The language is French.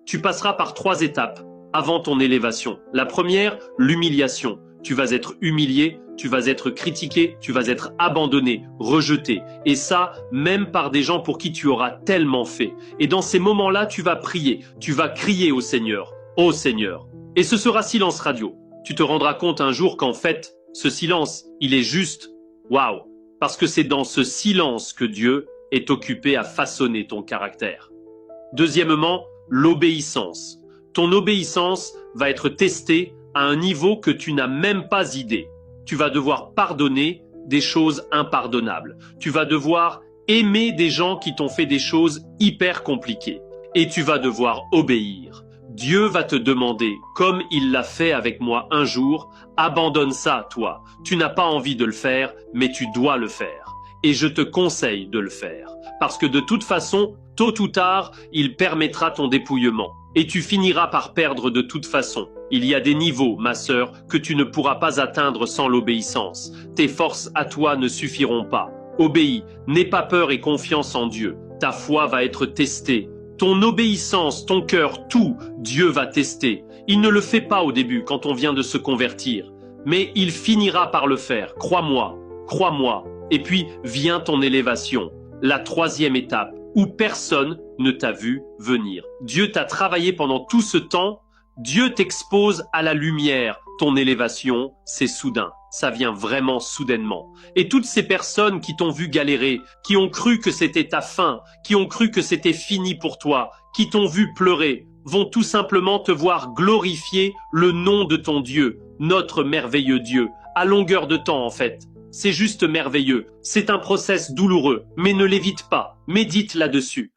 Tu passeras par 3 étapes avant ton élévation. La première, l'humiliation. Tu vas être humilié, tu vas être critiqué, tu vas être abandonné, rejeté. Et ça, même par des gens pour qui tu auras tellement fait. Et dans ces moments-là, tu vas prier, tu vas crier au Seigneur, ô Seigneur. Et ce sera silence radio. Tu te rendras compte un jour qu'en fait, ce silence, il est juste. Waouh! Parce que c'est dans ce silence que Dieu est occupé à façonner ton caractère. Deuxièmement, l'obéissance. Ton obéissance va être testée à un niveau que tu n'as même pas idée. Tu vas devoir pardonner des choses impardonnables. Tu vas devoir aimer des gens qui t'ont fait des choses hyper compliquées. Et tu vas devoir obéir. Dieu va te demander, comme il l'a fait avec moi un jour, abandonne ça, toi. Tu n'as pas envie de le faire, mais tu dois le faire. Et je te conseille de le faire. Parce que de toute façon, tôt ou tard, il permettra ton dépouillement. Et tu finiras par perdre de toute façon. Il y a des niveaux, ma sœur, que tu ne pourras pas atteindre sans l'obéissance. Tes forces à toi ne suffiront pas. Obéis, n'aie pas peur et confiance en Dieu. Ta foi va être testée. Ton obéissance, ton cœur, tout, Dieu va tester. Il ne le fait pas au début quand on vient de se convertir. Mais il finira par le faire. Crois-moi, crois-moi. Et puis vient ton élévation. La 3e étape, où personne ne t'a vu venir. Dieu t'a travaillé pendant tout ce temps. Dieu t'expose à la lumière. Ton élévation, c'est soudain. Ça vient vraiment soudainement. Et toutes ces personnes qui t'ont vu galérer, qui ont cru que c'était ta fin, qui ont cru que c'était fini pour toi, qui t'ont vu pleurer, vont tout simplement te voir glorifier le nom de ton Dieu, notre merveilleux Dieu, à longueur de temps en fait. C'est juste merveilleux. C'est un process douloureux, mais ne l'évite pas. Médite là-dessus.